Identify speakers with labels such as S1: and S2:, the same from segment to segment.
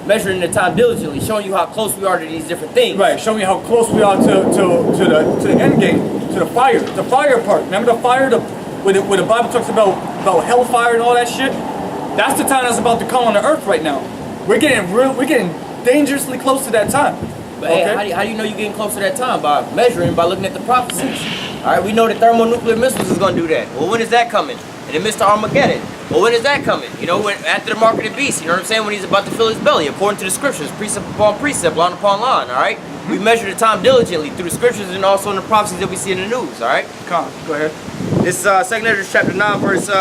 S1: measuring the time diligently, showing you how close we are to these different things.
S2: Right, showing you how close we are to the end game, to the fire part. Remember the fire, where the Bible talks about hellfire and all that shit? That's the time that's about to come on the earth right now. We're getting dangerously close to that time.
S1: But okay. Hey, how do you know you're getting close to that time? By measuring, by looking at the prophecies. All right, we know that thermonuclear missiles is going to do that. Well, when is that coming? And then Mr. Armageddon. Well, when is that coming? You know, after the mark of the beast, you know what I'm saying? When he's about to fill his belly, according to the scriptures, precept upon precept, line upon line, all right? We measure the time diligently through the scriptures and also in the prophecies that we see in the news, all right?
S2: Come on, go ahead.
S1: This is 2 Ezra chapter 9, verse 2.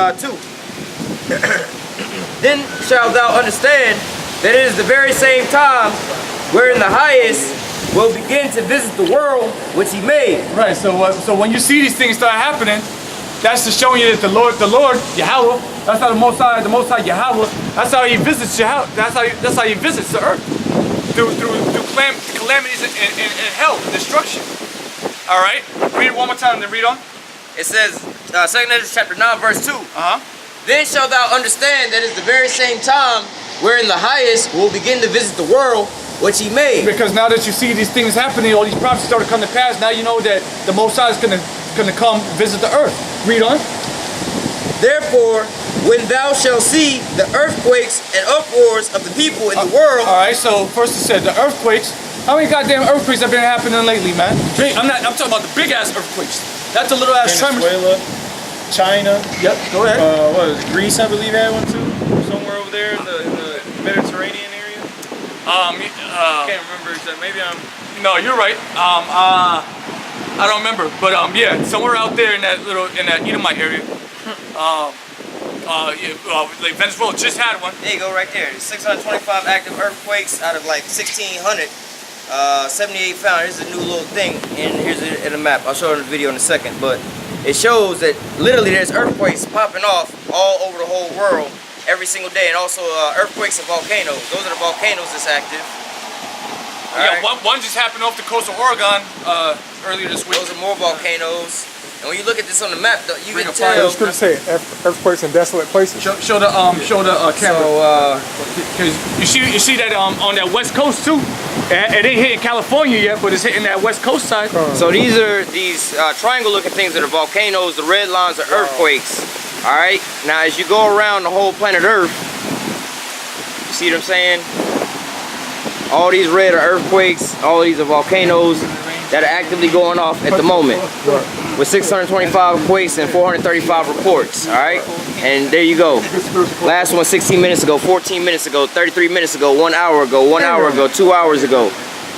S1: Then shalt thou understand that it is the very same time wherein the highest will begin to visit the world which he made.
S2: Right, so when you see these things start happening, that's just showing you that the Lord, Yahweh, that's how the Most High Yahweh, that's how he visits Yahweh, that's how he visits the earth. Through calamities and hell, destruction. All right, read it one more time, then read on.
S1: It says, 2 Ezra chapter 9, verse 2. Then shalt thou understand that it's the very same time wherein the highest will begin to visit the world which he made.
S2: Because now that you see these things happening, all these prophecies start to come to pass, now you know that the Most High is gonna come visit the earth. Read on.
S1: Therefore, when thou shalt see the earthquakes and uproars of the people in the world.
S2: All right, so first it said the earthquakes. How many goddamn earthquakes have been happening lately, man? I'm talking about the big ass earthquakes. That's a little ass tremor.
S3: Venezuela, China.
S2: Yep, go ahead.
S3: What is it, Greece, I believe, had one too. Somewhere over there in the Mediterranean area. I can't remember exactly. Maybe I'm.
S2: No, you're right. I don't remember, but yeah, somewhere out there in that Edomite area. Like Venezuela just had one.
S1: There you go, right there. 625 active earthquakes out of like 1,600. 78 found. Here's a new little thing, and here's it in a map. I'll show it in the video in a second, but it shows that literally there's earthquakes popping off all over the whole world every single day, and also earthquakes and volcanoes. Those are the volcanoes that's active.
S2: Yeah, right. one just happened off the coast of Oregon earlier this week.
S1: Those are more volcanoes. And when you look at this on the map, you can tell.
S4: It's going to say earthquakes in desolate places.
S2: Show the camera.
S1: So,
S2: you see that on that west coast too. It ain't hitting California yet, but it's hitting that west coast side.
S1: So these are triangle-looking things that are volcanoes. The red lines are earthquakes. All right. Now, as you go around the whole planet Earth, you see what I'm saying? All these red are earthquakes. All these are volcanoes that are actively going off at the moment. With 625 quakes and 435 reports. All right. And there you go. Last one 16 minutes ago, 14 minutes ago, 33 minutes ago, 1 hour ago, 1 hour ago, 2 hours ago.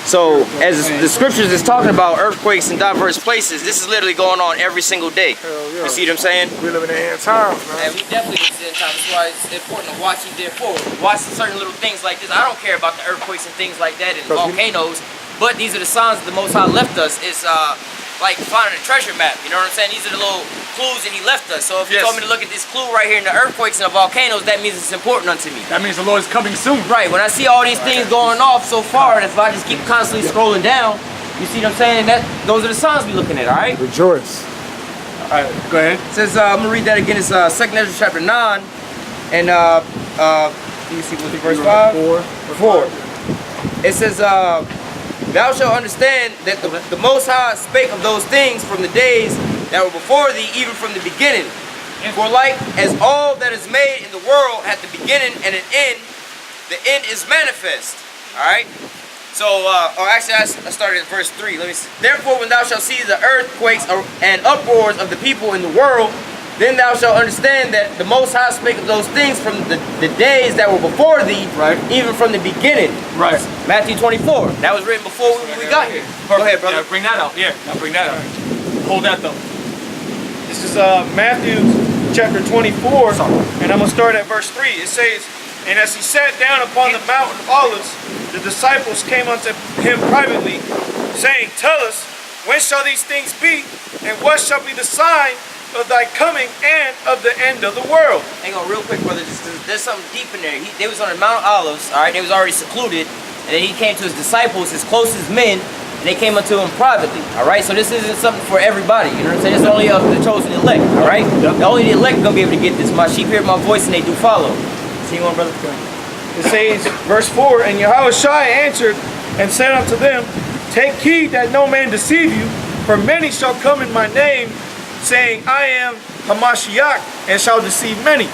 S1: So as the scriptures is talking about earthquakes in diverse places, this is literally going on every single day.
S4: Yeah.
S1: You see what I'm saying?
S4: We live in the end times, man.
S1: And we definitely live in the end times. That's why it's important to watch these forward. Watch certain little things like this. I don't care about the earthquakes and things like that and volcanoes, but these are the signs that the Most High left us. It's like finding a treasure map, you know what I'm saying? These are the little clues that he left us. So if you told me to look at this clue right here in the earthquakes and the volcanoes, that means it's important unto me.
S2: That means the Lord is coming soon.
S1: Right, when I see all these things going off so far, and if I just keep constantly scrolling down, you see what I'm saying? Those are the signs we're looking at, all right?
S4: Rejoice.
S2: All right, go ahead.
S1: It says, I'm going to read that again. It's 2 Ezra chapter 9, and let me see, what's verse 5? 4. It says, thou shalt understand that the Most High spake of those things from the days that were before thee, even from the beginning. For like as all that is made in the world hath the beginning and an end, the end is manifest. Alright? So, actually I started at verse 3. Let me see. Therefore, when thou shalt see the earthquakes and uproars of the people in the world, then thou shalt understand that the Most High spake of those things from the days that were before thee, even from the beginning.
S2: Right.
S1: Matthew 24. That was written before we got here. Go ahead, brother.
S2: Yeah, bring that out. Yeah, now bring that out. Hold that though.
S3: This is Matthew chapter 24, and I'm going to start at verse 3. It says, and as he sat down upon the Mount of Olives, the disciples came unto him privately, saying, Tell us, when shall these things be, and what shall be the sign of thy coming and of the end of the world?
S1: Hang on real quick, brother. There's something deep in there. They was on the Mount of Olives, all right? They was already secluded, and then he came to his disciples, his closest men, and they came unto him privately, all right? So this isn't something for everybody, you know what I'm saying? It's only of the chosen elect, all right? Only the elect are going to be able to get this. My sheep hear my voice, and they do follow. See you on, brother?
S3: It says, verse 4, and Yahushua answered and said unto them, take heed that no man deceive you, for many shall come in my name, saying, I am Hamashiach, and shall deceive many.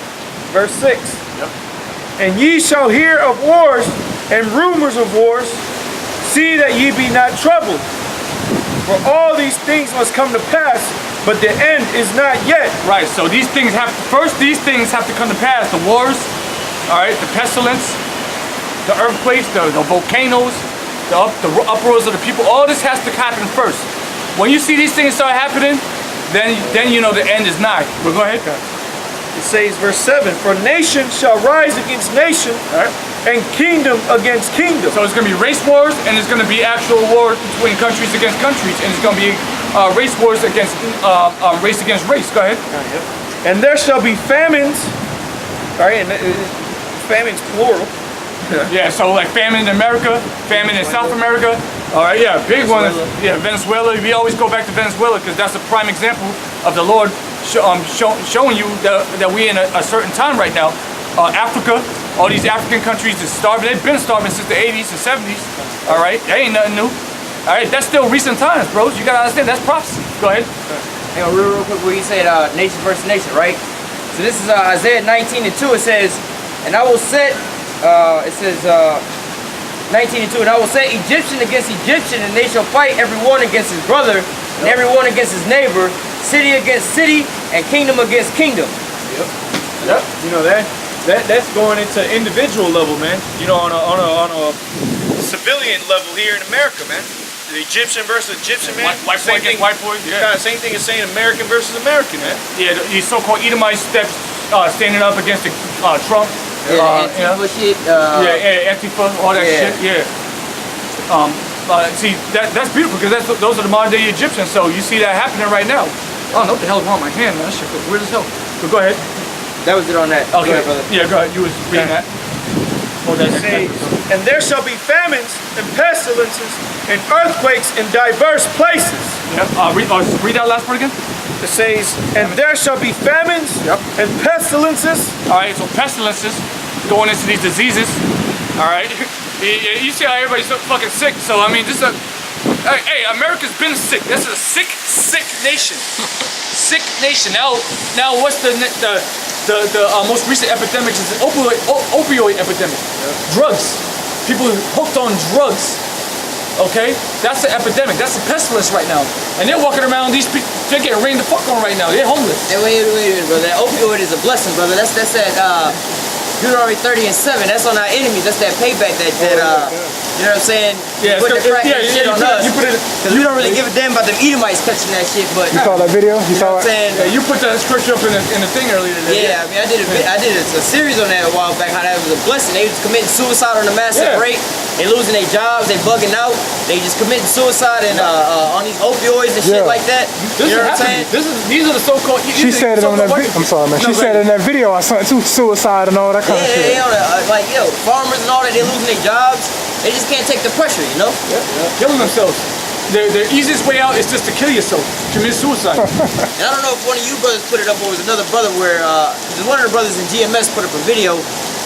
S3: Verse 6.
S2: Yep.
S3: And ye shall hear of wars and rumors of wars. See that ye be not troubled. For all these things must come to pass, but the end is not yet.
S2: Right, so these things have to come to pass. The wars, all right, the pestilence, the earthquakes, the volcanoes, the uproars of the people. All this has to happen first. When you see these things start happening, then you know the end is nigh. But go ahead.
S3: It says, verse 7, for nation shall rise against nation,
S2: All right.
S3: and kingdom against kingdom.
S2: So it's going to be race wars, and it's going to be actual wars between countries against countries, and it's going to be race wars against race against race. Go ahead.
S3: And there shall be famines. All right, and famines plural.
S2: Yeah, so like famine in America, famine in South America. All right, yeah, big one. Yeah, Venezuela. We always go back to Venezuela because that's a prime example of the Lord showing you that we're in a certain time right now. Africa, all these African countries are starving. They've been starving since the 80s and 70s. All right, that ain't nothing new. All right, that's still recent times, bros. You gotta understand that's prophecy. Go ahead.
S1: Hang on, real quick, where you said nation versus nation, right? So this is Isaiah 19:2. It says, and I will set, it says 19:2, and I will set Egyptian against Egyptian, and they shall fight every one against his brother, and every one against his neighbor, city against city, and kingdom against kingdom.
S3: Yep. You know that's going into individual level, man. You know, on a civilian level here in America, man. The Egyptian versus Egyptian, man.
S2: White boy against white boy. Yeah.
S3: Same thing as saying American versus American, man.
S2: Yeah, these so-called Edomite steps standing up against the Trump.
S1: Antifa shit.
S2: Antifa, all that shit. Yeah. See, that's beautiful because those are the modern day Egyptians. So you see that happening right now. I don't know what the hell's wrong with my hand, man. That shit feels weird as hell. But go ahead.
S1: That was it on that.
S2: Okay,
S1: Go ahead, brother.
S2: Yeah, go ahead. You was reading that. Hold that.
S3: Says, and there shall be famines and pestilences and earthquakes in diverse places.
S2: Yep. Read that last part again.
S3: It says, and there shall be famines and pestilences.
S2: All right, so pestilences going into these diseases. All right, you see how everybody's so fucking sick. So I mean, this is hey, America's been sick. This is a sick nation. Sick nation. Now, what's the most recent epidemic is the opioid epidemic. Drugs. People hooked on drugs. Okay, that's the epidemic. That's the pestilence right now. And they're walking around. These people, they're getting rained the fuck on right now. They're homeless.
S1: Hey, wait a minute, brother. That opioid is a blessing, brother. That's that Deuteronomy 30:7. That's on our enemies. That's that payback that you know what I'm saying?
S2: Yeah,
S1: put the crack and shit on us.
S2: Because
S1: we don't really give a damn about them Edomites catching that shit, but
S4: You saw that video? You saw
S1: know what I'm
S4: it?
S1: saying?
S2: you put that scripture up in the thing earlier today.
S1: Yeah, I mean, I did a series on that a while back. How that was a blessing. They was committing suicide on a massive rate. They losing their jobs. They bugging out. They just committing suicide and on these opioids and shit like that.
S2: This
S1: You know
S2: is
S1: what I'm saying?
S2: happening. These are the so-called.
S4: She said it on that video. I'm sorry, man. She said it in that video. I saw it too. Suicide and all that kind of shit.
S1: Like farmers and all that. They losing their jobs. They just can't take the pressure, you know.
S2: Killing themselves. The easiest way out is just to kill yourself. Commit suicide.
S1: And I don't know if one of you brothers put it up or it was another brother where one of the brothers in GMS put up a video.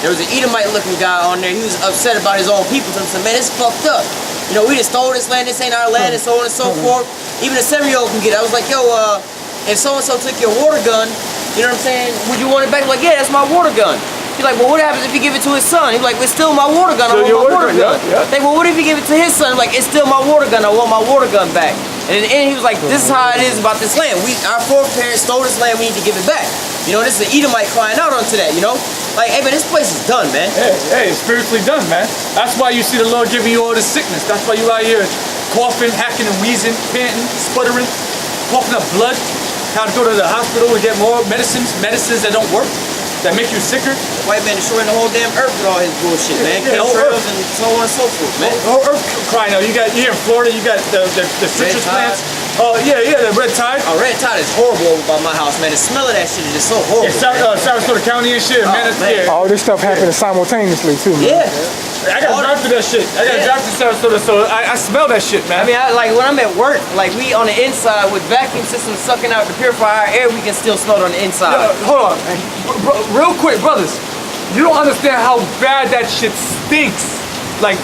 S1: There was an Edomite looking guy on there. He was upset about his own people. And said, man, it's fucked up. You know, we just stole this land. This ain't our land and so on and so forth. Even a 7-year-old can get it. I was like, yo, if so-and-so took your water gun, you know what I'm saying? Would you want it back? Like, yeah, that's my water gun. He's like, well, what happens if he give it to his son? He's like, it's still my water gun. I want my water gun. Like, well, what if he give it to his son? Like, it's still my water gun. I want my water gun back. And in the end, he was like, this is how it is about this land. Our foreparents stole this land. We need to give it back. You know, this is an Edomite crying out onto that, you know? Like, hey, man, this place is done, man.
S2: Hey, it's spiritually done, man. That's why you see the Lord giving you all this sickness. That's why you out here coughing, hacking, and wheezing, panting, sputtering, coughing up blood. Have to go to the hospital and get more medicines that don't work, that make you sicker.
S1: White man destroying the whole damn earth with all his bullshit, man. Chemtrails and so on and so forth, man.
S2: Oh, earth crying out. You got here in Florida. You got the citrus plants. Oh yeah, the red tide.
S1: Oh, red tide is horrible over by my house, man. The smell of that shit is just so horrible.
S2: Yeah, Sarasota County and shit, man.
S4: All this stuff happening simultaneously too, man.
S1: Yeah.
S2: I gotta drive through that shit. I gotta drive to Sarasota, so I smell that shit, man.
S1: I mean, like when I'm at work, like we on the inside with vacuum systems sucking out to purify our air, we can still smell it on the inside.
S2: Hold on, real quick, brothers. You don't understand how bad that shit stinks. Like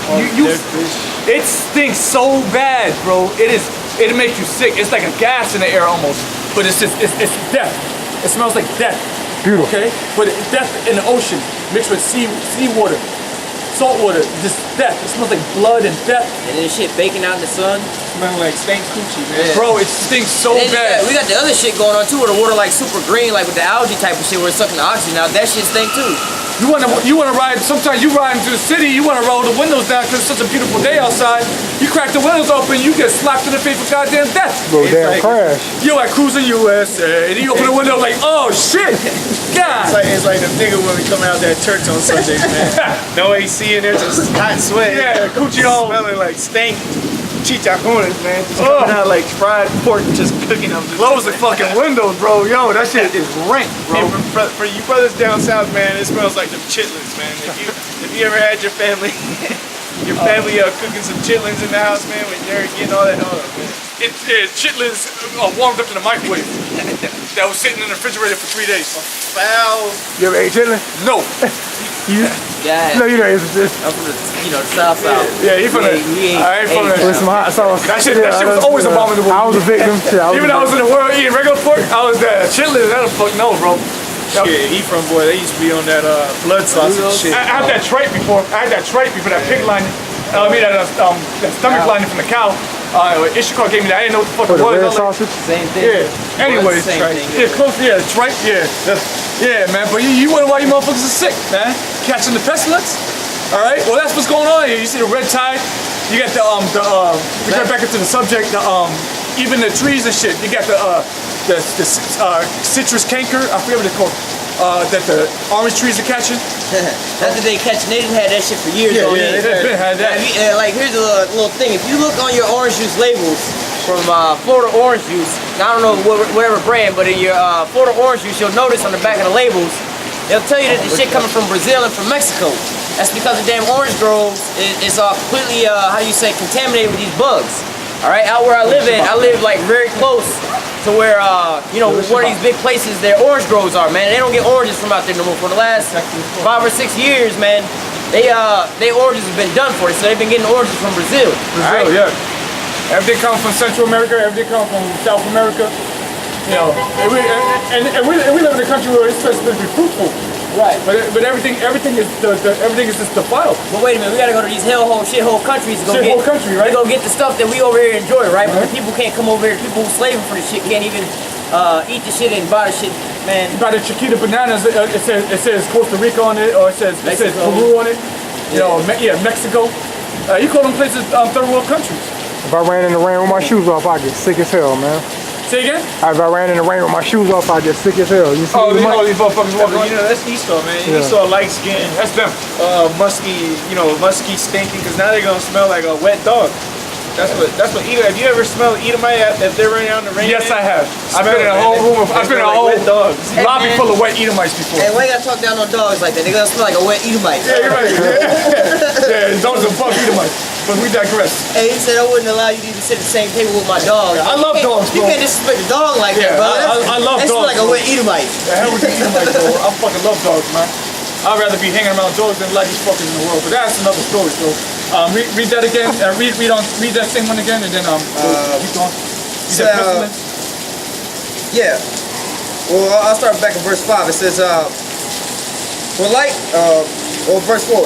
S2: it stinks so bad, bro. It makes you sick. It's like a gas in the air almost. But it's death. It smells like death.
S4: Beautiful.
S2: Okay? But death in the ocean mixed with seawater, salt water, just death. It smells like blood and death.
S1: And then shit baking out in the sun.
S3: Smelling like stank coochie, man.
S1: Yeah.
S2: Bro, it stinks so
S1: And then
S2: bad.
S1: we got the other shit going on too, where the water like super green, like with the algae type of shit, where it's sucking the oxygen out. That shit stink too.
S2: You wanna ride, sometimes you ride into the city, you wanna roll the windows down because it's such a beautiful day outside. You crack the windows open, you get slapped in the face with goddamn death.
S4: Bro, damn
S3: like-
S4: crash.
S2: Yo, at Cruising USA, and you open the window like, oh shit, God.
S3: It's like the nigga when we come out that church on Sundays, man. No AC in there, just hot sweat.
S2: Yeah, coochie hole.
S3: Smelling like stank chicharrones, man. Just coming out like fried pork, just cooking them.
S2: Close the fucking windows, bro. Yo, that shit is rank, bro.
S3: And for you brothers down south, man, it smells like them chitlins, man. If you ever had your family cooking some chitlins in the house, man, when they're getting all that, man.
S2: Chitlins warmed up in the microwave. That was sitting in the refrigerator for 3 days.
S3: Foul.
S4: You ever ate chitlin?
S2: No.
S1: Yeah.
S4: No, you know, it's
S1: I'm from the, the south side.
S2: Yeah, he from the. I ain't from the.
S4: with some hot sauce.
S2: That shit was always abominable.
S4: I was a victim. Shit,
S2: Even though I was in the world eating regular pork, I was there. Chitlins, that the fuck no, bro.
S3: Shit, he from boy, they used to be on that blood sausage shit.
S2: I had that tripe before. That pig lining. That stomach lining from the cow. Ishikar gave me that. I didn't know what the fuck
S4: For
S2: it
S4: the
S2: was.
S4: red
S2: I was like,
S4: sausage?
S1: Same thing.
S2: yeah. Anyways,
S1: Same thing.
S2: yeah, close. Yeah, tripe. Yeah, yeah, man. But you wonder why you motherfuckers are sick, man? Catching the pestilence. All right. Well, that's what's going on here. You see the red tide. You got we got back into the subject. Even the trees and shit. You got the citrus canker. I forget what it's called. That the orange trees are catching.
S1: That's what they catching. They didn't have that shit for years.
S2: Yeah, they've been had that.
S1: Like here's a little thing. If you look on your orange juice labels from Florida orange juice, I don't know whatever brand, but in your Florida orange juice, you'll notice on the back of the labels, they'll tell you that the shit coming from Brazil and from Mexico. That's because the damn orange groves is completely contaminated with these bugs. All right, out where I live I live like very close to where one of these big places their orange groves are, man. They don't get oranges from out there no more. For the last 5 or 6 years, man, they oranges have been done for it, so they've been getting oranges from Brazil.
S2: Brazil, yeah. Everything comes from Central America. Everything comes from South America. You know, and we live in a country where it's supposed to be fruitful.
S1: Right.
S2: But everything is just defiled.
S1: But wait a minute, we gotta go to these hellhole, shithole countries to go
S2: Shithole country, right?
S1: to go get the stuff that we over here enjoy, right? But the people can't come over here. People who slaving for the shit can't even eat the shit and buy the shit, man.
S2: By the Chiquita bananas, it says Costa Rica on it, or it says Peru on it. You know, Mexico. You call them places third world countries.
S4: If I ran in the rain with my shoes off, I'd get sick as hell, man.
S2: Say again?
S4: If I ran in the rain with my shoes off, I'd get sick as hell. You see
S2: Oh,
S4: the
S2: you
S4: mic?
S2: know these motherfuckers walking
S3: You know, that's Esau, man.
S4: Yeah.
S3: Esau light skin,
S2: That's them.
S3: musky, musky stinking, because now they're gonna smell like a wet dog. That's what Edom. Have you ever smelled Edomite if they're running out in the rain?
S2: Yes,
S3: man?
S2: I have. I've
S3: Smell
S2: been in
S3: it,
S2: a whole
S3: man.
S2: room of, I've been in a
S3: Like
S2: whole
S3: wet dogs.
S2: lobby
S1: man.
S2: full of wet Edomites before.
S1: Hey, why you gotta talk down on dogs like that? They're gonna smell like a wet Edomite.
S2: Yeah, you're right. Yeah, those are fuck Edomites. But we digress.
S1: Hey, he said I wouldn't allow you to even sit at the same table with my dog.
S2: I love dogs,
S1: You
S2: bro.
S1: can't disrespect a dog like
S2: Yeah,
S1: that, bro.
S2: I love
S1: That smell
S2: dogs,
S1: like a
S2: bro.
S1: wet Edomite.
S2: The hell with the Edomites, bro. I fucking love dogs, man. I'd rather be hanging around dogs than like these fuckers in the world. But that's another story, so read that again. Read that same one again, and then keep going. Read that pestilence.
S1: Yeah. Well, I'll start back in verse 5. It says, for like, or verse 4.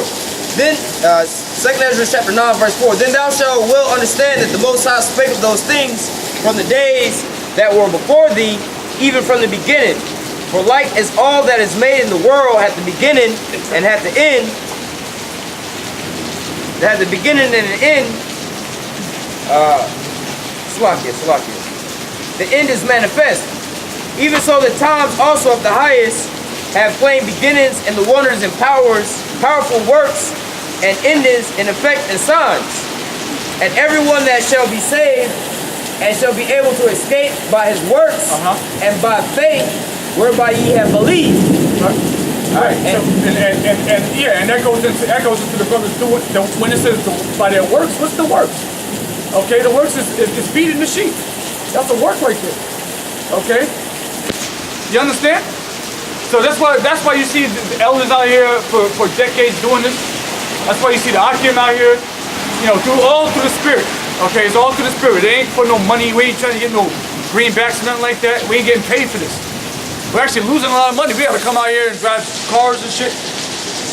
S1: Then, 2nd Ezra chapter 9, verse 4. Then thou shalt well understand that the Most High spake of those things from the days that were before thee, even from the beginning. For like as all that is made in the world hath the beginning and hath the end, that hath the beginning and an end, Slakia. The end is manifest. Even so the times also of the highest have plain beginnings, and the wonders and powers, powerful works, and endings in effect and signs. And everyone that shall be saved and shall be able to escape by his works and by faith whereby ye have believed.
S2: Right. And that goes into the brothers doing when it says by their works. What's the works? Okay, the works is feeding the sheep. That's a work right there. Okay, you understand? So that's why you see the elders out here for decades doing this. That's why you see the Akim out here, you know, all through the spirit. Okay, it's all through the spirit. It ain't for no money. We ain't trying to get no greenbacks or nothing like that. We ain't getting paid for this. We're actually losing a lot of money. We gotta come out here and drive cars and shit.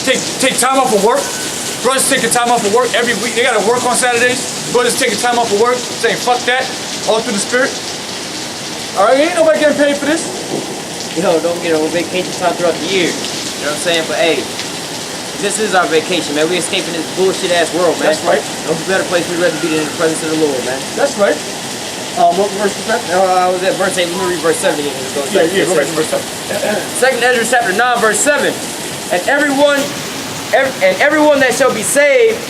S2: Take time off of work. Brothers taking time off of work every week. They gotta work on Saturdays. Brothers taking time off of work, saying fuck that, all through the spirit. All right, ain't nobody getting paid for this.
S1: Don't get no vacation time throughout the year. You know what I'm saying? But hey, this is our vacation, man. We escaping this bullshit ass world, man.
S2: That's right.
S1: No better place we'd rather be than in the presence of the Lord, man.
S2: That's right.
S1: What verse was that? I was at verse 8. Let me read verse 7 again.
S2: Go back to verse 7.
S1: Second Ezra chapter 9, verse 7. And everyone that shall be saved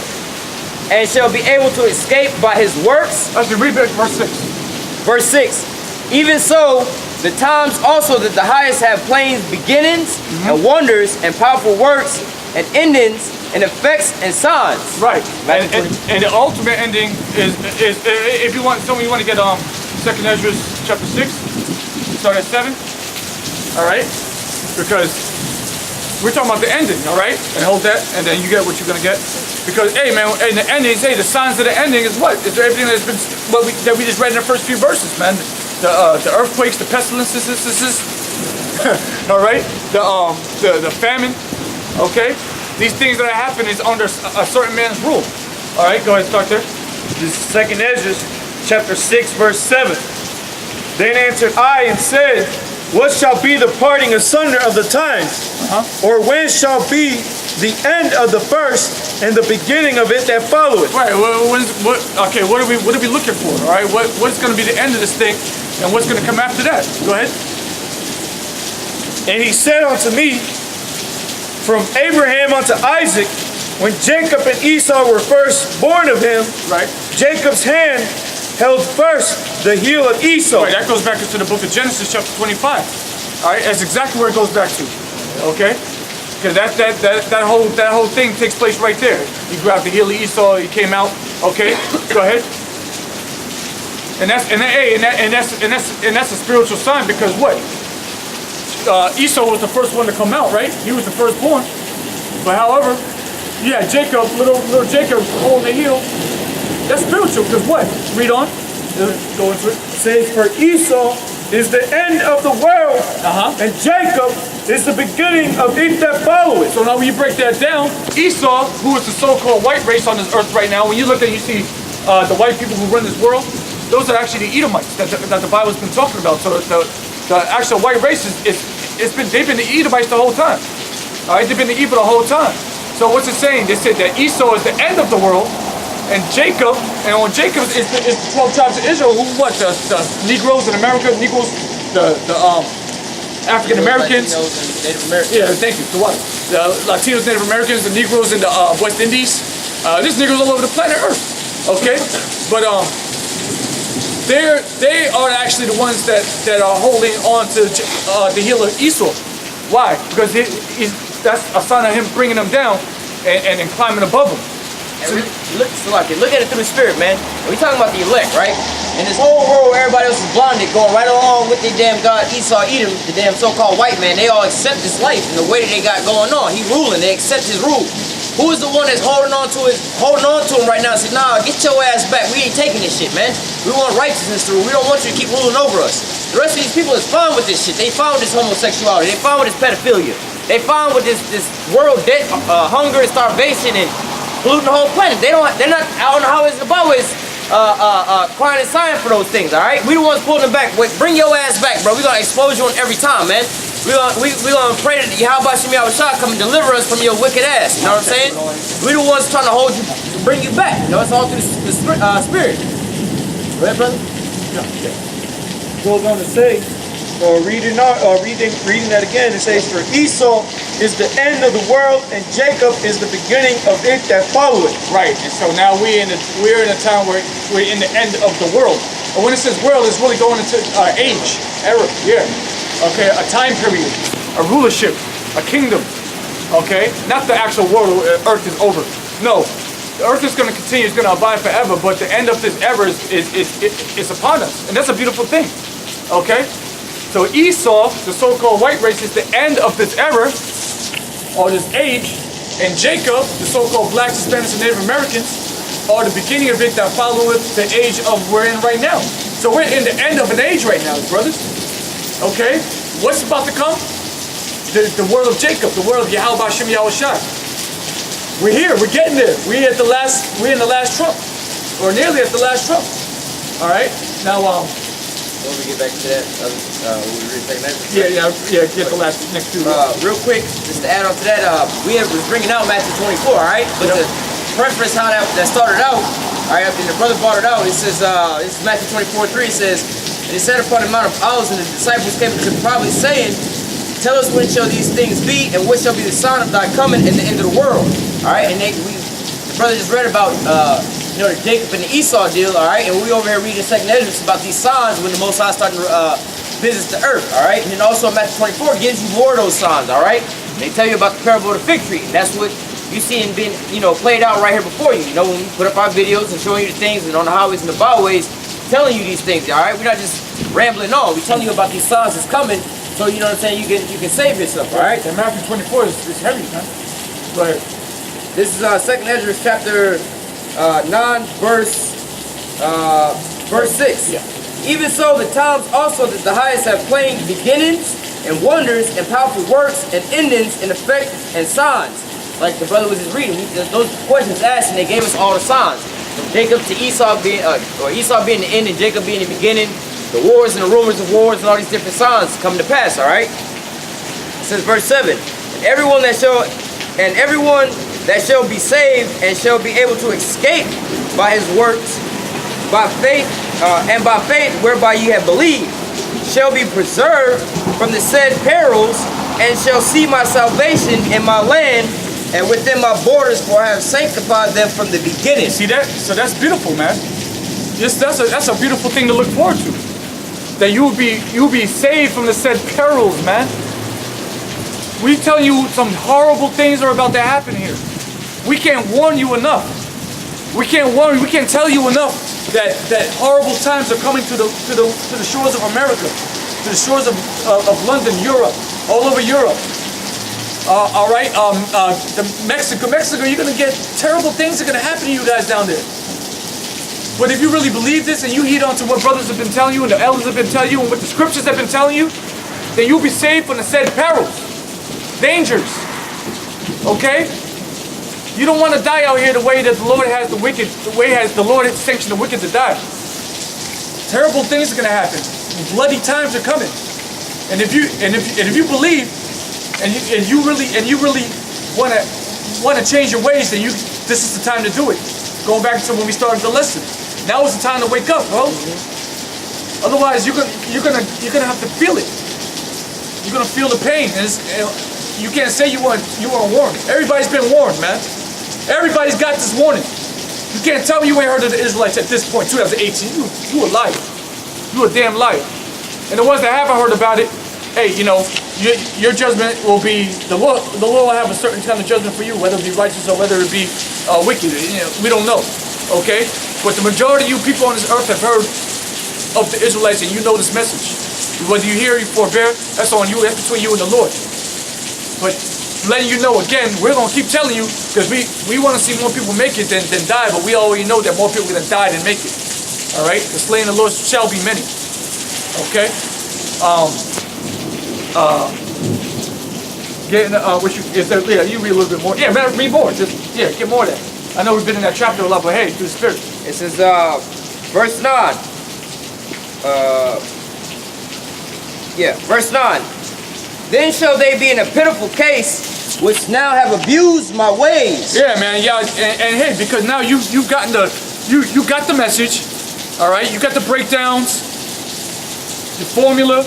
S1: and shall be able to escape by his works.
S2: Actually, read back verse 6.
S1: Verse 6. Even so, the times also that the highest have plain beginnings and wonders and powerful works and endings and effects and signs.
S2: Right. And the ultimate ending is if you want, someone you want to get Second Ezra chapter 6, start at 7. All right, because we're talking about the ending. All right, and hold that, and then you get what you're gonna get. Because hey man, in the ending, the signs of the ending is what? Is there everything that's been that we just read in the first few verses, man? The earthquakes, the pestilences, all right, the famine, okay. These things that are happening is under a certain man's rule. All right, go ahead, start there.
S3: This is Second Ezra, chapter 6, verse 7. Then answered I and said, what shall be the parting asunder of the times? Or when shall be the end of the first and the beginning of it that followeth?
S2: Right. Okay. What are we looking for? All right. What's going to be the end of this thing, and what's going to come after that? Go ahead.
S3: And he said unto me, from Abraham unto Isaac, when Jacob and Esau were first born of him,
S2: right?
S3: Jacob's hand held first the heel of Esau.
S2: Right, that goes back into the book of Genesis, chapter 25. All right, that's exactly where it goes back to. Okay, because that whole thing takes place right there. He grabbed the heel of Esau, he came out. Okay, go ahead. And that's a spiritual sign, because what? Esau was the first one to come out, right? He was the firstborn. But however, yeah, Jacob, little Jacob holding the heel. That's spiritual, because what? Read on. Go into it.
S3: It says, for Esau is the end of the world, and Jacob is the beginning of it that followeth.
S2: So now when you break that down, Esau, who is the so-called white race on this earth right now, when you look at, you see the white people who run this world, those are actually the Edomites that the Bible's been talking about. So the actual white race they've been the Edomites the whole time. All right, they've been the evil the whole time. So what's it saying? They said that Esau is the end of the world, and Jacob, and when Jacob is the 12 tribes of Israel, who what? The Negroes in America, the African Americans.
S1: Native Americans.
S2: Yeah, thank you. The what? The Latinos, Native Americans, the Negroes in the West Indies. There's Negroes all over the planet Earth. Okay, but they are actually the ones that are holding on to the heel of Esau. Why? Because that's a sign of him bringing them down and climbing above them.
S1: And look at it through the spirit, man. We talking about the elect, right? In this whole world where everybody else is blinded, going right along with their damn God Esau, Edom, the damn so-called white man, they all accept this life and the way that they got going on. He ruling, they accept his rule. Who is the one that's holding on to him right now and say, nah, get your ass back. We ain't taking this shit, man. We want righteousness through. We don't want you to keep ruling over us. The rest of these people is fine with this shit. They fine with this homosexuality. They fine with this pedophilia. They fine with this world debt, hunger and starvation and polluting the whole planet. They're not, I don't know how it's about is crying and sighing for those things, all right? We the ones pulling them back. Wait, bring your ass back, bro. We gonna expose you on every time, man. We gonna pray that Yahweh Shemi Yahushua come and deliver us from your wicked ass. You know what I'm saying? We the ones trying to hold you, bring you back. You know, it's all through the spirit. Go ahead, brother.
S3: Yeah. Goes on to say, reading that again, it says, for Esau is the end of the world, and Jacob is the beginning of it that followeth.
S2: Right, and so now we're in a time where we're in the end of the world. And when it says world, it's really going into age, era, yeah. Okay, a time period, a rulership, a kingdom. Okay, not the actual world, earth is over. No, the earth is going to continue, it's going to abide forever, but the end of this era is upon us. And that's a beautiful thing. Okay? So Esau, the so-called white race, is the end of this era, or this age, and Jacob, the so-called blacks, Hispanics, and Native Americans, are the beginning of it that followeth the age of we're in right now. So we're in the end of an age right now, brothers. Okay? What's about to come? The world of Jacob, the world of Yahweh Hashem Yahweh Shai. We're here, we're getting there. We're in the last trump. Or nearly at the last trump. Alright? Now
S1: When we get back to that, we read segment.
S2: yeah, get the last next two.
S1: Real quick, just to add on to that, we was bringing out Matthew 24, alright? But to preface how that started out, alright, and the brother brought it out, it says, this is Matthew 24:3, it says, and he sat upon the Mount of Olives, and the disciples came to him privately, saying, tell us when shall these things be, and what shall be the sign of thy coming and the end of the world. Alright, and the brother just read about the Jacob and the Esau deal, alright, and we over here reading 2nd Ezra about these signs when the Most High started to visit the earth, alright, and then also Matthew 24 gives you more of those signs, alright. They tell you about the parable of the fig tree, and that's what you see and being, played out right here before you. When we put up our videos and showing you the things and on the highways and the byways, telling you these things, alright. We're not just rambling on. We're telling you about these signs that's coming, so you know what I'm saying, you can save yourself, alright.
S2: And Matthew 24 is heavy, man. But
S1: this is 2nd Ezra chapter 9, verse 6.
S2: Yeah.
S1: Even so, the times also that the highest have plain beginnings and wonders and powerful works and endings and effects and signs. Like the brother was just reading, those questions asked, and they gave us all the signs. From Jacob to Esau being, or Esau being the end and Jacob being the beginning, the wars and the rumors of wars and all these different signs come to pass. All right. It says verse 7, and everyone that shall be saved and shall be able to escape by his works, by faith, and by faith whereby ye have believed, shall be preserved from the said perils, and shall see my salvation in my land and within my borders, for I have sanctified them from the beginning.
S2: see that? So that's beautiful, man. That's a beautiful thing to look forward to. That you'll be saved from the said perils, man. We tell you some horrible things are about to happen here. We can't warn you enough. We can't tell you enough that horrible times are coming to the shores of America, to the shores of London, Europe, all over Europe. All right, Mexico, you're gonna get terrible things are gonna happen to you guys down there. But if you really believe this and you heed on to what brothers have been telling you and the elders have been telling you and what the scriptures have been telling you, then you'll be saved from the said perils, dangers. Okay? You don't want to die out here the way that the Lord has the wicked, the Lord has sanctioned the wicked to die. Terrible things are gonna happen. Bloody times are coming. And if you believe and you really wanna change your ways, then this is the time to do it. Going back to when we started the lesson. Now is the time to wake up, bro. Otherwise, you're gonna have to feel it. You're gonna feel the pain. And you can't say you weren't warned. Everybody's been warned, man. Everybody's got this warning. You can't tell me you ain't heard of the Israelites at this point, 2018. You a liar. You a damn liar. And the ones that haven't heard about it, hey, your judgment will be, the Lord will have a certain kind of judgment for you, whether it be righteous or whether it be wicked. We don't know, okay? But the majority of you people on this earth have heard of the Israelites, and you know this message. Whether you hear or you forbear, that's on you. That's between you and the Lord. But letting you know again, we're gonna keep telling you because we want to see more people make it than die. But we already know that more people are gonna die than make it. All right, the slain of the Lord shall be many. Okay. You read a little bit more. Yeah, man, read more. Get more of that. I know we've been in that chapter a lot, but hey, through the Spirit.
S1: It says, verse 9. Verse 9. Then shall they be in a pitiful case, which now have abused my ways.
S2: Yeah, man. Yeah, and hey, because now you've gotten you got the message. All right, you got the breakdowns, the formula.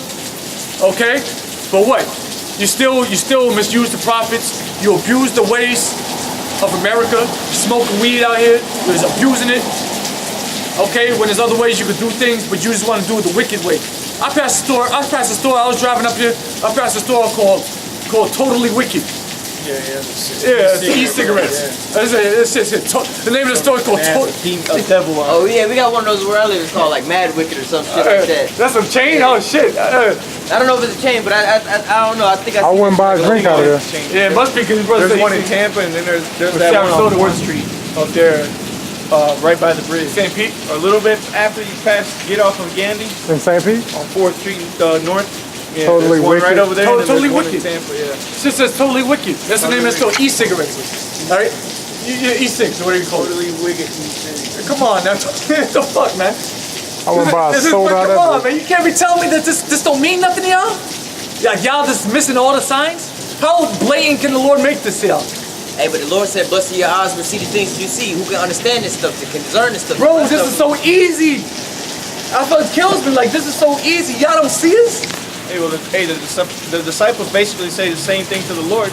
S2: Okay, but what? You still misuse the prophets. You abuse the ways of America. Smoking weed out here. You're just abusing it. Okay, when there's other ways you could do things, but you just want to do it the wicked way. I passed a store. I was driving up here. I passed a store called Totally Wicked. Yeah, it's e-cigarettes. The name of the store is called
S3: Devil.
S1: Oh yeah, we got one of those where I live. It's called like Mad Wicked or some shit like that.
S2: That's some chain? Oh shit.
S1: I don't know if it's a chain, but I don't know. I think
S4: I wouldn't buy a drink out of there.
S2: Yeah, it must be because his brother
S3: There's
S2: said
S3: one in Tampa, and then there's that one
S2: Sarasota
S3: on 4th Street up there, right by the bridge.
S2: St. Pete?
S3: A little bit after you get off of Gandy
S4: In St. Pete?
S3: on 4th Street north. Yeah,
S4: Totally
S3: there's one
S4: Wicked.
S3: right over there. and then
S2: Totally
S3: there's one
S2: Wicked.
S3: in Tampa, yeah.
S2: It just says Totally Wicked. That's the name of the store. E-cigarettes. Alright? E6, what do you call it?
S3: Totally wicked.
S2: Come on, now. What the fuck, man?
S4: I wouldn't buy a soda out
S2: Come on,
S4: of there.
S2: man. You can't be telling me that this don't mean nothing to y'all? Like, y'all just missing all the signs? How blatant can the Lord make this y'all?
S1: Hey, but the Lord said, "Blessed are your eyes will see the things you see." Who can understand this stuff? That can discern this stuff?
S2: Bro, this is so easy. I feel it kills me. Like, this is so easy. Y'all don't see this?
S3: Hey, well, the disciples basically say the same thing to the Lord.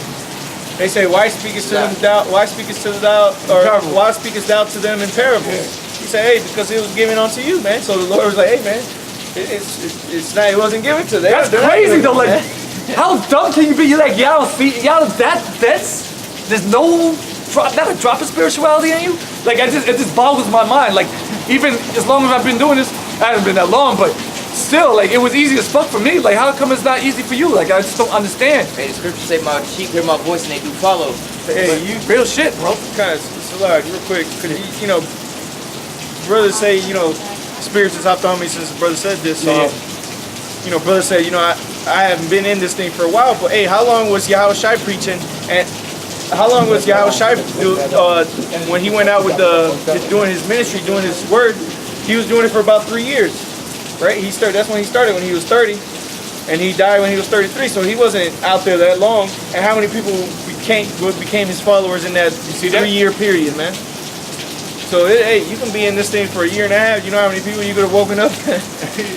S3: They say, "Why speakest to them thou? Why speakest to thou? Or why speakest thou to them in parables?" He said, "Hey, because it was given unto you, man." So the Lord was like, "Hey, man, it's not. It wasn't given to them."
S2: That's crazy, though. Like, how dumb can you be? You're like, y'all don't see, y'all that's, there's no, not a drop of spirituality in you? Like, it just boggles my mind. Like, even as long as I've been doing this, I haven't been that long, but still, like, it was easy as fuck for me. Like, how come it's not easy for you? Like, I just don't understand.
S1: Hey, the scriptures say, "My sheep hear my voice and they do follow."
S3: Hey, you
S2: Real shit, bro.
S3: guys, Salag, real quick, cause you know, brothers say, you know, spirits has hopped on me since the brother said this. You know, brother said, you know, I haven't been in this thing for a while, but hey, how long was Yahweh Shai preaching? And how long was Yahweh Shai when he went out with doing his ministry, doing his word? He was doing it for about 3 years, right? That's when he started when he was 30, and he died when he was 33. So he wasn't out there that long. And how many people became his followers in that 3-year period, man? So hey, you can be in this thing for a year and a half. You know how many people you could have woken up?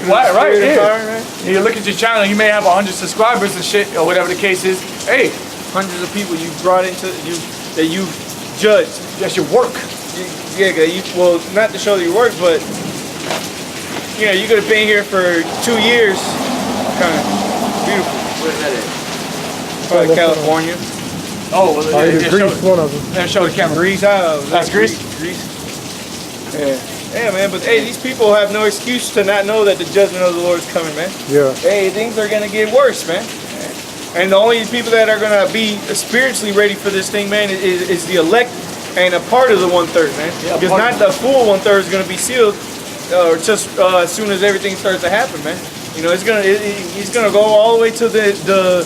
S2: Right, yeah.
S3: Power, man?
S2: You look at your channel, you may have 100 subscribers and shit, or whatever the case is. Hey,
S3: Hundreds of people you brought into that you judged.
S2: that's your work.
S3: Yeah, well, not to show your work, but you know, you could have been here for 2 years. Kind of beautiful.
S1: Where's that at?
S3: Probably California.
S2: Oh, well,
S4: Greece, one of them.
S2: show the camera.
S3: Greece,
S2: That's Greece?
S3: Greece. Yeah, man. But hey, these people have no excuse to not know that the judgment of the Lord is coming, man.
S4: Yeah.
S3: Hey, things are gonna get worse, man. And the only people that are gonna be spiritually ready for this thing, man, is the elect and a part of the 1/3, man.
S2: Yeah,
S3: because not the full 1/3 is gonna be sealed, or just as soon as everything starts to happen, man. You know, he's gonna go all the way to the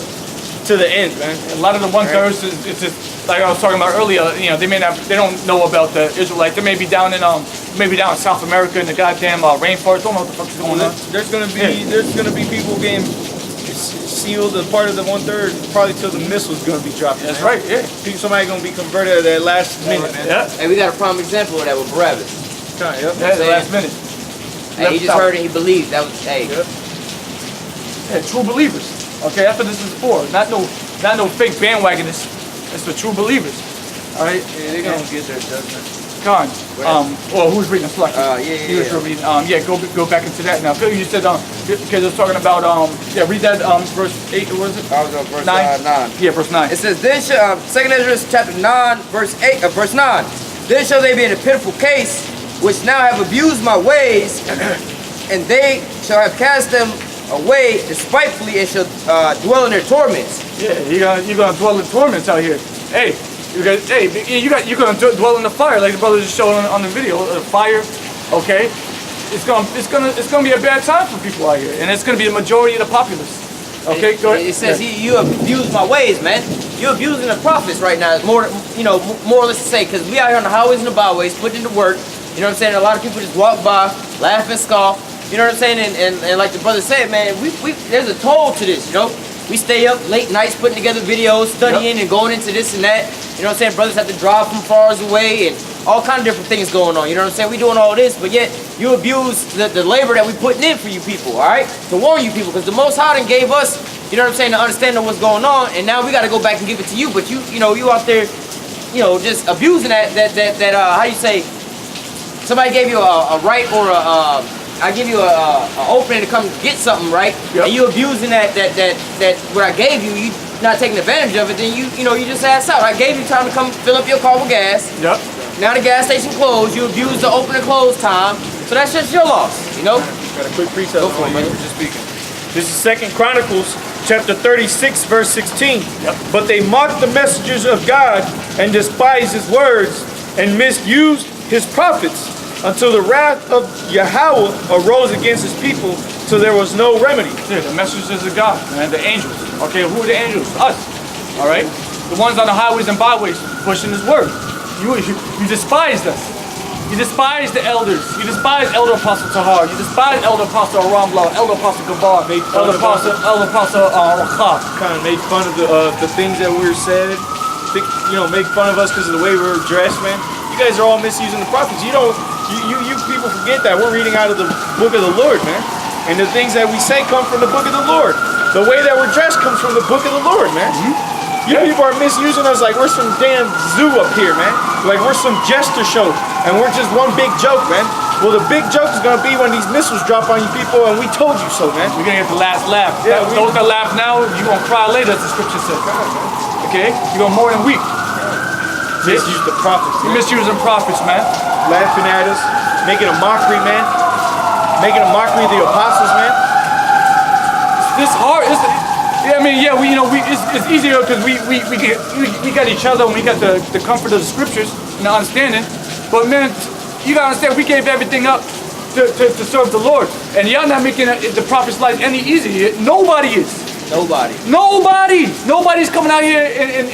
S3: end, man.
S2: A lot of the 1/3 it's just like I was talking about earlier. You know, they don't know about the Israelites. They may be down in South America in the goddamn rainforest. Don't know what the fuck's going on.
S3: There's gonna be people getting sealed as part of the 1/3 probably till the missile's gonna be dropped.
S2: That's
S3: man.
S2: right. Yeah.
S3: Somebody gonna be converted at that last minute, man.
S2: Yeah.
S1: Hey, we got a prime example of that with Barabbas.
S3: Yep.
S2: Yeah. The last minute.
S1: Hey, he just
S2: Left out.
S1: heard it, he believed. That was, hey.
S3: Yep.
S2: Yeah, true believers. Okay, that's what this is for. Not no fake bandwagonists. It's for true believers. All right.
S3: Yeah, they're gonna get their judgment.
S2: Con. Well, who's reading the selection? He was reading. Go back into that now. Phil, you said because I was talking about read that verse 8. What was it?
S1: I was on verse
S2: 9.
S1: 9.
S2: Yeah, verse 9.
S1: It says, then shall, 2nd Ezra chapter 9, verse 9. Then shall they be in a pitiful case, which now have abused my ways, and they shall have cast them away despitefully, and shall dwell in their torments.
S2: Yeah, you're gonna dwell in torments out here. Hey, you're gonna dwell in the fire, like the brother just showed on the video. The fire, okay. It's gonna be a bad time for people out here, and it's gonna be the majority of the populace. Okay, go ahead.
S1: It says, you abuse my ways, man. You're abusing the prophets right now. More or less to say, because we out here on the highways and the byways, putting in the work. You know what I'm saying? A lot of people just walk by, laugh and scoff. You know what I'm saying? And like the brother said, man, there's a toll to this, you know? We stay up late nights putting together videos, studying and going into this and that. You know what I'm saying? Brothers have to drive from far away and all kind of different things going on. You know what I'm saying? We doing all this, but yet you abuse the labor that we putting in for you people, all right? To warn you people, because the Most High done gave us, you know what I'm saying, the understanding of what's going on, and now we got to go back and give it to you. But you out there, just abusing that how you say, somebody gave you a right or I give you a opening to come get something, right? Yep. And you abusing that what I gave you, not taking advantage of it, then you just ass out. I gave you time to come fill up your car with gas.
S2: Yep.
S1: Now the gas station closed. You abused the open and close time. So that's just your loss, you know?
S3: Got a quick precept
S1: Go for it,
S3: on
S1: man.
S3: you for just speaking. This is 2 Chronicles chapter 36, verse 16.
S2: Yep.
S3: But they mocked the messengers of God and despised his words and misused his prophets until the wrath of Yahweh arose against his people till there was no remedy.
S2: Yeah, the messengers of God, man, the angels. Okay, who are the angels? Us. All right? The ones on the highways and byways pushing his word. You despised us. You despise the elders. You despise Elder Apostle Tahar. You despise Elder Apostle Aramla, Elder Apostle Gabar, Elder Apostle Rakhab.
S3: Kind of made fun of the things that we were said. Make fun of us because of the way we were dressed, man. You guys are all misusing the prophets. You people forget that we're reading out of the book of the Lord, man. And the things that we say come from the book of the Lord. The way that we're dressed comes from the book of the Lord, man. You people are misusing us like we're some damn zoo up here, man. Like we're some jester show, and we're just one big joke, man. Well, the big joke is gonna be when these missiles drop on you people, and we told you so, man.
S2: We're gonna get the last laugh.
S3: Yeah,
S2: Those that laugh now, you're gonna cry later, as the scripture says. Okay? You're gonna mourn and weep.
S3: Misuse the prophets.
S2: You're misusing prophets, man.
S3: Laughing at us, making a mockery, man. Making a mockery of the apostles, man.
S2: This hard. It's easier because we got each other and we got the comfort of the scriptures and the understanding. But man, you gotta understand, we gave everything up to serve the Lord, and y'all not making the prophets' life any easier. Nobody is. Nobody's coming out here and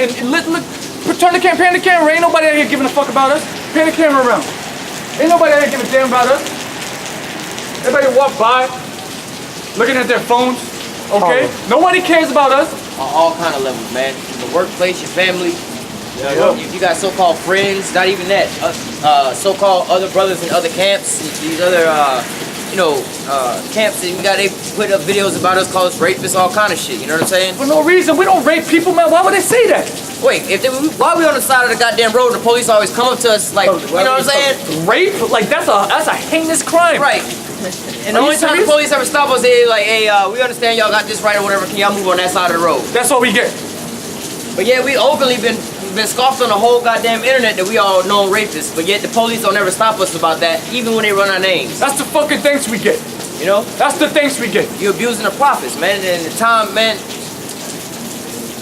S2: turn the camera. Ain't nobody out here giving a fuck about us. Pan the camera around. Ain't nobody out here giving a damn about us. Everybody walk by, looking at their phones. Okay? Nobody cares about us.
S1: On all kind of levels, man. The workplace, your family. You got so-called friends, not even that. So-called other brothers in other camps, these other, camps. And they put up videos about us, call us rapists, all kind of shit. You know what I'm saying?
S2: For no reason. We don't rape people, man. Why would they say that?
S1: Wait, why are we on the side of the goddamn road and the police always come up to us like, you know what I'm saying?
S2: Rape? Like, that's a heinous crime.
S1: Right. And the only time the police ever stop us, they like, hey, we understand y'all got this right or whatever. Can y'all move on that side of the road?
S2: That's all we get.
S1: But yeah, we openly been scoffed on the whole goddamn internet that we all known rapists. But yet the police don't ever stop us about that, even when they run our names.
S2: That's the fucking thanks we get.
S1: You know?
S2: That's the thanks we get.
S1: You abusing the prophets, man. And the time, man.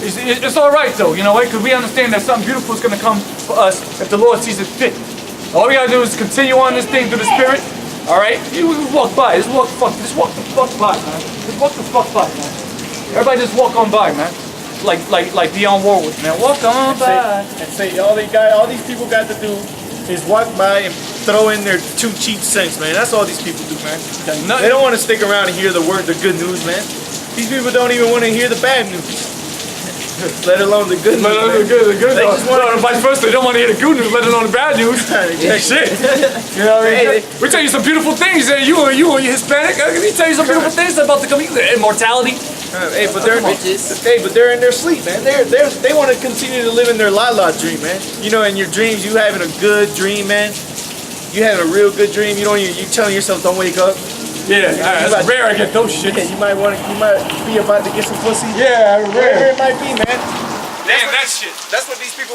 S2: It's all right though, you know what? Because we understand that something beautiful is gonna come for us if the Lord sees it fit. All we gotta do is continue on this thing through the Spirit. All right, you walk by. Just walk the fuck by, man. Just walk the fuck by, man. Everybody just walk on by, man. Like Dionne Warwick, man. Walk on by.
S3: And say all these people got to do is walk by and throw in their 2 cheap cents, man. That's all these people do, man. They don't want to stick around and hear the good news, man. These people don't even want to hear the bad news. Let alone the good news.
S2: The good
S3: They just want
S2: to vice versa. They don't want to hear the good news, let alone the bad news. Shit. You know what I mean? We tell you some beautiful things. You Hispanic. Let me tell you some beautiful things about the immortality.
S3: But they're in their sleep, man. They want to continue to live in their la dream, man. You know, in your dreams, you having a good dream, man. You having a real good dream. You telling yourself, don't wake up.
S2: Yeah, that's rare I get those shit.
S3: Yeah, you might be about to get some pussy.
S2: Yeah, rare.
S3: Whatever it might be, man.
S2: Damn, that shit.
S3: That's what these people